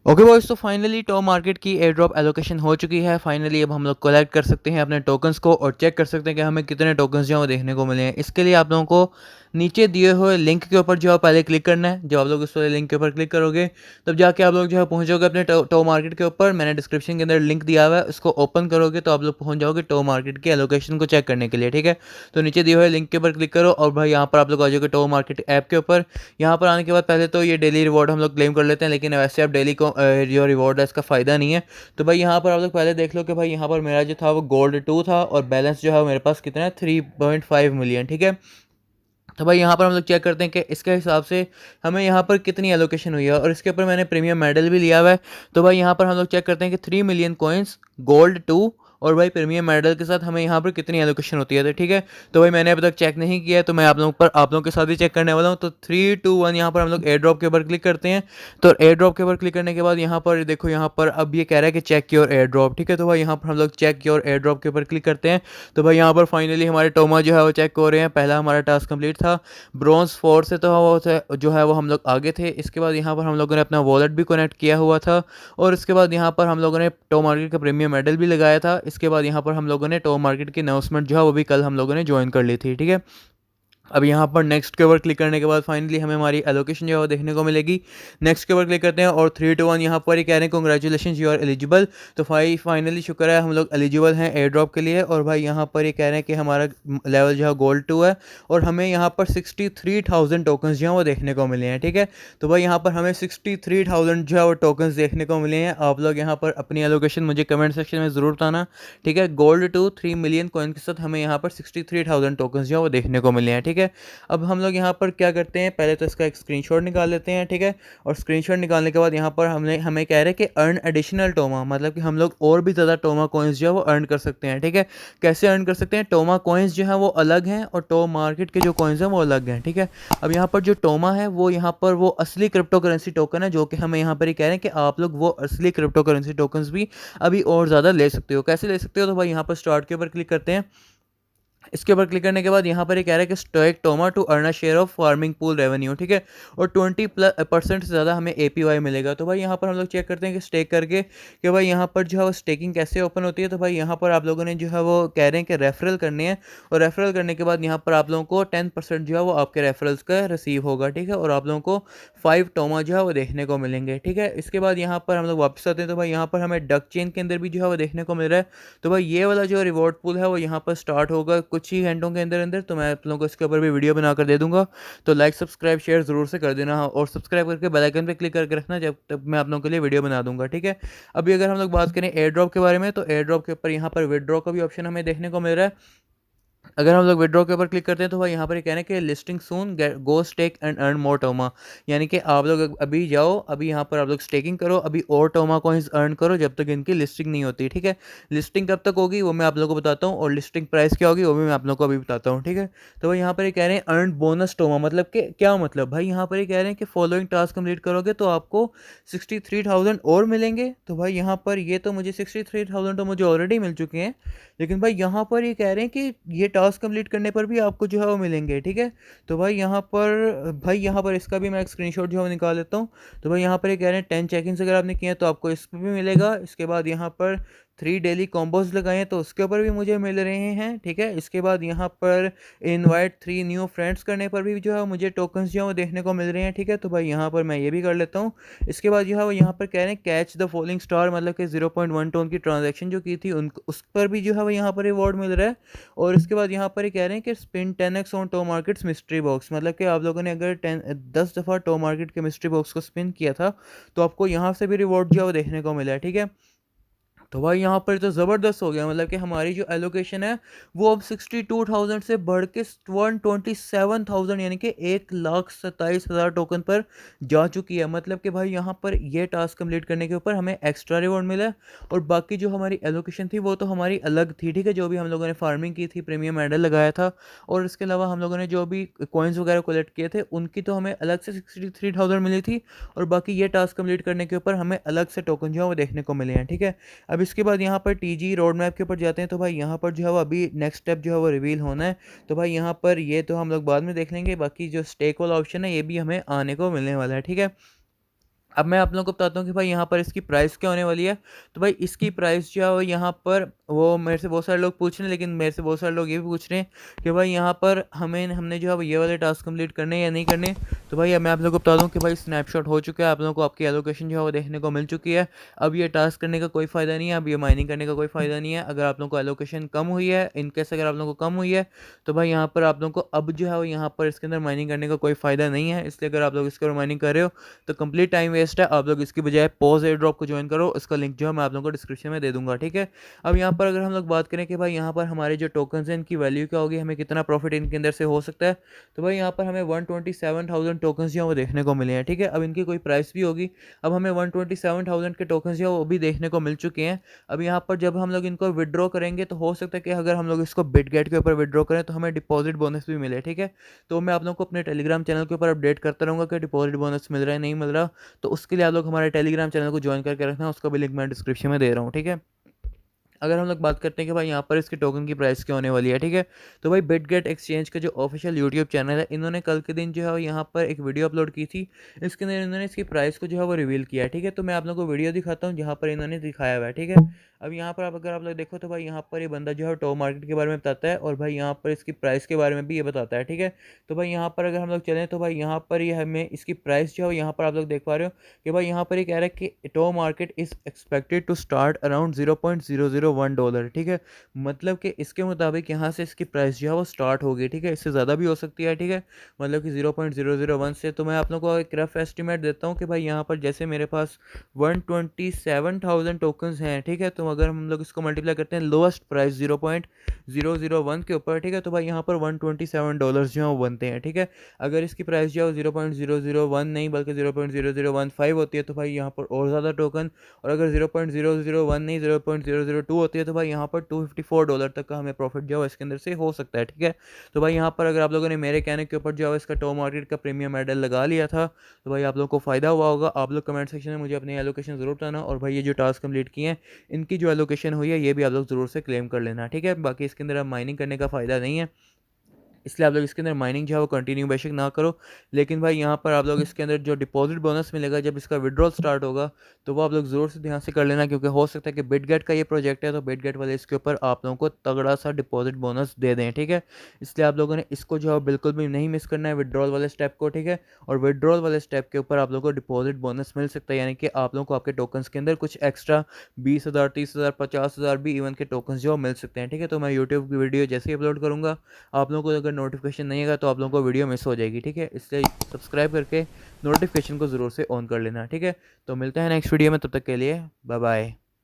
Okay boys, तो finally top market की air drop allocation हो चुकी है। फाइनली अब हम लोग कलेक्ट कर सकते हैं अपने टोकन्स को और चेक कर सकते हैं कि हमें कितने टोकन्स जो हैं वो देखने को मिले हैं। इसके लिए आप लोगों को नीचे दिए हुए लिंक के ऊपर जो है पहले क्लिक करना है। जब आप लोग उस वाले लिंक के ऊपर क्लिक करोगे तब जाके आप लोग जो है पहुंचोगे अपने टॉप मार्केट के ऊपर। मैंने डिस्क्रिप्शन के अंदर लिंक दिया हुआ है, उसको ओपन करोगे तो आप लोग पहुंच जाओगे टॉप मार्केट की एलोकेशन को चेक करने के लिए। ठीक है, तो नीचे दिए हुए लिंक के ऊपर क्लिक करो और भाई यहाँ पर आप लोग आ जाओगे टॉप मार्केट ऐप के ऊपर। यहाँ पर आने के बाद पहले तो ये डेली रिवॉर्ड हम लोग क्लेम कर लेते हैं, लेकिन वैसे अब डेली को जो रिवॉर्ड है इसका फ़ायदा नहीं है। तो भाई यहाँ पर आप लोग पहले देख लो कि भाई यहाँ पर मेरा जो था वो गोल्ड 2 था और बैलेंस जो है मेरे पास कितना है 3.5 मिलियन। ठीक है, तो भाई यहाँ पर हम लोग चेक करते हैं कि इसके हिसाब से हमें यहाँ पर कितनी एलोकेशन हुई है और इसके ऊपर मैंने प्रीमियम मेडल भी लिया हुआ है। तो भाई यहाँ पर हम लोग चेक करते हैं कि 3 मिलियन कॉइन्स गोल्ड 2 और भाई प्रीमियम मेडल के साथ हमें यहाँ पर कितनी एलोकेशन होती है। तो ठीक है, तो भाई मैंने अभी तक चेक नहीं किया है, तो मैं आप लोगों के साथ ही चेक करने वाला हूँ। तो 3 2 1 यहाँ पर हम लोग एयर ड्रॉप के ऊपर क्लिक करते हैं। तो एयर ड्रॉप के ऊपर क्लिक करने के बाद यहाँ पर देखो, यहाँ पर अब ये कह रहा है कि चेक योर एयर ड्रॉप। ठीक है, तो भाई यहाँ पर हम लोग चेक योर एयर ड्रॉप के ऊपर क्लिक करते हैं। तो भाई यहाँ पर फाइनली हमारे टोमा जो है वो चेक हो रहे हैं। पहला हमारा टास्क कंप्लीट था ब्रॉन्ज 4 से, तो वो जो है वो हम लोग आगे थे। इसके बाद यहाँ पर हम लोगों ने अपना वॉलेट भी कनेक्ट किया हुआ था और इसके बाद यहाँ पर हम लोगों ने टॉप मार्केट का प्रीमियम मेडल भी लगाया था। इसके बाद यहाँ पर हम लोगों ने टॉप मार्केट की अनाउंसमेंट जो है वो भी कल हम लोगों ने ज्वाइन कर ली थी। ठीक है, अब यहाँ पर नेक्स्ट के ऊपर क्लिक करने के बाद फाइनली हमें हमारी एलोकेशन जो है वो देखने को मिलेगी। नेक्स्ट के ऊपर क्लिक करते हैं और 3 2 1 यहाँ पर ही कह रहे हैं कॉन्ग्रेचुलेशन यू आर एलिजिबल। तो भाई फाइनली शुक्र है हम लोग एलिजिबल हैं एयर ड्रॉप के लिए। और भाई यहाँ पर ये कह रहे हैं कि हमारा लेवल जो है गोल्ड 2 है और हमें यहाँ पर 63,000 टोकन्स जो हैं वो देखने को मिले हैं। ठीक है, तो भाई यहाँ पर हमें 63,000 जो है वो टोकन्स देखने को मिले हैं। आप लोग यहाँ पर अपनी एलोकेशन मुझे कमेंट सेक्शन में ज़रूर बताना। ठीक है, गोल्ड 2 3 मिलियन कॉइन के साथ हमें यहाँ पर 63,000 टोकन्स जो है वो देखने को मिले हैं। ठीक है, अब हम लोग यहाँ पर क्या करते हैं, पहले तो इसका एक स्क्रीनशॉट निकाल लेते हैं। ठीक है, और स्क्रीनशॉट निकालने के बाद यहाँ पर हमें कह रहे हैं कि अर्न एडिशनल टोमा, मतलब कि हम लोग और भी ज़्यादा टोमा कॉइन्स जो है वो अर्न कर सकते हैं। ठीक है, कैसे अर्न कर सकते हैं, टोमा कॉइन्स जो है वो अलग हैं और टॉप मार्केट के जो कॉइन्स हैं वो अलग हैं। ठीक है, अब यहाँ पर जो टोमा है वो यहाँ पर वो असली क्रिप्टो करेंसी टोकन है, जो कि हमें यहाँ पर ही कह रहे हैं कि आप लोग वो असली क्रिप्टो करेंसी टोकन्स भी अभी और ज़्यादा ले सकते हो। कैसे ले सकते हो, तो भाई यहाँ पर स्टार्ट के ऊपर क्लिक करते हैं। इसके ऊपर क्लिक करने के बाद यहाँ पर ये कह रहा है कि स्टॉक टोमा to earn a share of farming pool revenue. ठीक है, और 20% से ज़्यादा हमें APY मिलेगा। तो भाई यहाँ पर हम लोग चेक करते हैं कि स्टेक करके कि भाई यहाँ पर जो है वो स्टेकिंग कैसे ओपन होती है। तो भाई यहाँ पर आप लोगों ने जो है वो कह रहे हैं कि रेफरल करने हैं और रेफरल करने के बाद यहाँ पर आप लोगों को 10% जो है वो आपके रेफरल्स का रिसीव होगा। ठीक है, और आप लोगों को 5 टोमा जो है वो देखने को मिलेंगे। ठीक है, इसके बाद यहाँ पर हम लोग वापस आते हैं। तो भाई यहाँ पर हमें डक चेन के अंदर भी जो है वो देखने को मिल रहा है। तो भाई ये वाला जो रिवॉर्ड पूल है वो यहाँ पर स्टार्ट होगा कुछ ही घंटों के अंदर अंदर। तो मैं आप लोगों को इसके ऊपर भी वीडियो बनाकर दे दूंगा, तो लाइक सब्सक्राइब शेयर ज़रूर से कर देना और सब्सक्राइब करके बेल आइकन पे क्लिक करके रखना, जब तक मैं आप लोगों के लिए वीडियो बना दूंगा। ठीक है, अभी अगर हम लोग बात करें एयर ड्रॉप के बारे में, तो एयर ड्रॉप के ऊपर यहाँ पर विदड्रॉ का भी ऑप्शन हमें देखने को मिल रहा है। अगर हम लोग विड्रॉ के ऊपर क्लिक करते हैं तो भाई यहाँ पर ये कहना है कि listing soon go stake and earn more टोमा, यानी कि आप लोग अभी जाओ, अभी यहाँ पर आप लोग स्टेकिंग करो, अभी और टोमा कॉइन्स अर्न करो जब तक इनकी लिस्टिंग नहीं होती। ठीक है, लिस्टिंग कब तक होगी वो मैं आप लोगों को बताता हूँ और लिस्टिंग प्राइस क्या होगी वो भी मैं आप लोगों को अभी बताता हूँ। ठीक है, तो भाई यहाँ पर ये कह रहे हैं अर्न बोनस टोमा, मतलब कि क्या मतलब, भाई यहाँ पर ये कह रहे हैं कि फॉलोइंग टास्क कंप्लीट करोगे तो आपको 63,000 और मिलेंगे। तो भाई यहाँ पर ये तो मुझे 63,000 तो मुझे ऑलरेडी मिल चुके हैं, लेकिन भाई यहाँ पर ये कह रहे हैं कि ये टास्क कंप्लीट करने पर भी आपको जो है वो मिलेंगे। ठीक है, तो भाई यहाँ पर इसका भी मैं एक स्क्रीनशॉट जो है वो निकाल लेता हूँ। तो भाई यहाँ पर ये कह रहे हैं 10 चेक-इन्स अगर आपने किए हैं तो आपको इस पर भी मिलेगा। इसके बाद यहाँ पर 3 डेली कॉम्बोज लगाए हैं तो उसके ऊपर भी मुझे मिल रहे हैं। ठीक है, इसके बाद यहाँ पर इनवाइट 3 न्यू फ्रेंड्स करने पर भी जो है मुझे टोकन्स जो है वो देखने को मिल रहे हैं। ठीक है, तो भाई यहाँ पर मैं ये भी कर लेता हूँ। इसके बाद जो है वो यहाँ पर कह रहे हैं कैच द फॉलोइंग स्टार, मतलब कि 0.1 टोन की ट्रांजैक्शन जो की थी उन उस पर भी जो है वो यहाँ पर रिवॉर्ड मिल रहा है। और इसके बाद यहाँ पर ये कह रहे हैं कि spin 10x on top markets mystery box, मतलब कि आप लोगों ने अगर 10 दफ़ा टॉप मार्केट के मिस्ट्री बॉक्स को स्पिन किया था तो आपको यहाँ से भी रिवॉर्ड जो है वो देखने को मिला है। ठीक है, तो भाई यहाँ पर तो ज़बरदस्त हो गया, मतलब कि हमारी जो एलोकेशन है वो अब 62,000 से बढ़ के 127,000 यानी कि 1,27,000 टोकन पर जा चुकी है। मतलब कि भाई यहाँ पर ये टास्क कंप्लीट करने के ऊपर हमें एक्स्ट्रा रिवॉर्ड मिला है और बाकी जो हमारी एलोकेशन थी वो तो हमारी अलग थी। ठीक है, जो भी हम लोगों ने फार्मिंग की थी, प्रीमियम मेडल लगाया था और इसके अलावा हम लोगों ने जो भी कॉइन्स वगैरह कलेक्ट किए थे उनकी तो हमें अलग से 63,000 मिली थी और बाकी ये टास्क कंप्लीट करने के ऊपर हमें अलग से टोकन जो है वो देखने को मिले हैं। ठीक है, अब इसके बाद यहाँ पर TG रोड मैप के ऊपर जाते हैं। तो भाई यहाँ पर जो है वो अभी नेक्स्ट स्टेप जो है वो रिवील होना है। तो भाई यहाँ पर ये तो हम लोग बाद में देख लेंगे, बाकी जो स्टेक वाला ऑप्शन है ये भी हमें आने को मिलने वाला है। ठीक है, अब मैं आप लोगों को बताता हूँ कि भाई यहाँ पर इसकी प्राइस क्या होने वाली है। तो भाई इसकी प्राइस जो है वो यहाँ पर, वो मेरे से बहुत सारे लोग पूछ रहे हैं, लेकिन मेरे से बहुत सारे लोग ये भी पूछ रहे हैं कि भाई यहाँ पर हमने जो है वो ये वाले टास्क कंप्लीट करने हैं या नहीं करने। तो भाई अब मैं आप लोगों को बता दूँ कि भाई स्नैपशॉट हो चुका है, आप लोगों को आपकी एलोकेशन जो है वो देखने को मिल चुकी है। अब ये टास्क करने का कोई फ़ायदा नहीं है, अब ये माइनिंग करने का कोई फ़ायदा नहीं है। अगर आप लोगों को एलोकेशन कम हुई है, इनकेस अगर आप लोगों को कम हुई है, तो भाई यहाँ पर आप लोगों को अब जो है वो यहाँ पर इसके अंदर माइनिंग करने का कोई फ़ायदा नहीं है। इसलिए अगर आप लोग इसके ऊपर माइनिंग कर रहे हो तो कंप्लीट टाइम वेस्ट है। आप लोग इसकी बजाय पॉज एयर ड्रॉप को ज्वाइन करो, इसका लिंक जो है मैं आप लोगों को डिस्क्रिप्शन में दे दूंगा, ठीक है। अब यहाँ पर अगर हम लोग बात करें कि भाई यहाँ पर हमारे जो टोकन्स हैं इनकी वैल्यू क्या होगी, हमें कितना प्रॉफिट इनके अंदर से हो सकता है। तो भाई यहाँ पर हमें 127,000 टोकन्स जो है वो देखने को मिले हैं, ठीक है। अब इनकी कोई प्राइस भी होगी। अब हमें 127,000 के टोकन्स जो है वो भी देखने को मिल चुके हैं। अब यहाँ पर जब हम लोग इनको विड्रॉ करेंगे तो हो सकता है कि अगर हम लोग इसको बिटगेट के ऊपर विड्रॉ करें तो हमें डिपॉजिट बोनस भी मिले, ठीक है। तो मैं आप लोगों को अपने टेलीग्राम चैनल के ऊपर अपडेट करता रहूँगा कि डिपॉजिट बोनस मिल रहा है नहीं मिल रहा। तो उसके लिए आप लोग हमारे टेलीग्राम चैनल को ज्वाइन करके रखना, उसका भी लिंक मैं डिस्क्रिप्शन में दे रहा हूँ, ठीक है। अगर हम लोग बात करते हैं कि भाई यहाँ पर इसके टोकन की प्राइस क्या होने वाली है, ठीक है। तो भाई बिटगेट एक्सचेंज का जो ऑफिशियल यूट्यूब चैनल है, इन्होंने कल के दिन जो है यहाँ पर एक वीडियो अपलोड की थी। इसके अंदर इन्होंने इसकी प्राइस को जो है वो रिवील किया है, ठीक है। तो मैं आप लोगों को वीडियो दिखाता हूँ जहाँ पर इन्होंने दिखाया हुआ है, ठीक है। अब यहाँ पर अगर आप लोग देखो तो भाई यहाँ पर ये बंदा जो है टॉप मार्केट के बारे में बताता है और भाई यहाँ पर इसकी प्राइस के बारे में भी ये बताता है, ठीक है। तो भाई यहाँ पर अगर हम लोग चलें तो भाई यहाँ पर ये हमें इसकी प्राइस जो है यहाँ पर आप लोग देख पा रहे हो कि भाई यहाँ पर ये कह रहा है कि top market is expected to start around $0.001, ठीक है। मतलब कि इसके मुताबिक यहाँ से इसकी प्राइस जो है वो स्टार्ट होगी, ठीक है। इससे ज़्यादा भी हो सकती है, ठीक है। मतलब कि 0.001 से। तो मैं आप लोगों को एक रफ एस्टिमेट देता हूँ कि भाई यहाँ पर जैसे मेरे पास 127,000 टोकन्स हैं, ठीक है। तो अगर हम लोग इसको मल्टीप्लाई करते हैं लोएस्ट प्राइस 0.001 के ऊपर, ठीक है, तो भाई यहाँ पर $127 जो है वो बनते हैं, ठीक है। अगर इसकी प्राइस जो है 0.001 नहीं बल्कि 0.0015 होती है तो भाई यहाँ पर और ज़्यादा टोकन, और अगर 0.001 नहीं 0.002 होती है तो भाई यहाँ पर $254 तक का हमें प्रॉफिट जो है इसके अंदर से हो सकता है, ठीक है। तो भाई यहाँ पर अगर आप लोगों ने मेरे कहने के ऊपर जो है इसका टॉप मार्केट का प्रीमियम मेडल लगा लिया था तो भाई आप लोगों को फ़ायदा हुआ होगा। आप लोग कमेंट सेक्शन में मुझे अपनी एलोकेशन ज़रूर बताना, और भाई ये जो टास्क कंप्लीट किए हैं इनकी जो एलोकेशन हुई है ये भी आप लोग ज़रूर से क्लेम कर लेना, ठीक है। बाकी इसके अंदर अब माइनिंग करने का फ़ायदा नहीं है, इसलिए आप लोग इसके अंदर माइनिंग जो है वो कंटिन्यू बेशक ना करो। लेकिन भाई यहाँ पर आप लोग इसके अंदर जो डिपॉजिट बोनस मिलेगा जब इसका विड्रॉल स्टार्ट होगा तो वो आप लोग ज़रूर से ध्यान से कर लेना, क्योंकि हो सकता है कि बिटगेट का ये प्रोजेक्ट है तो बिटगेट वाले इसके ऊपर आप लोगों को तगड़ा सा डिपॉजिट बोनस दे दें, ठीक है। इसलिए आप लोगों ने इसको जो है बिल्कुल भी नहीं मिस करना है, विड्रॉल वाले स्टेप को, ठीक है। और विड्रॉल वाले स्टेप के ऊपर आप लोगों को डिपॉजिट बोनस मिल सकता है, यानी कि आप लोगों को आपके टोकन्स के अंदर कुछ एक्स्ट्रा 20,000 30,000 50,000 भी इवन के टोकन्स जो मिल सकते हैं, ठीक है। तो मैं यूट्यूब की वीडियो जैसे ही अपलोड करूँगा आप लोगों को अगर नोटिफिकेशन नहीं आएगा तो आप लोगों को वीडियो मिस हो जाएगी, ठीक है। इसलिए सब्सक्राइब करके नोटिफिकेशन को ज़रूर से ऑन कर लेना, ठीक है। तो मिलते हैं नेक्स्ट वीडियो में, तब तक के लिए बाय बाय।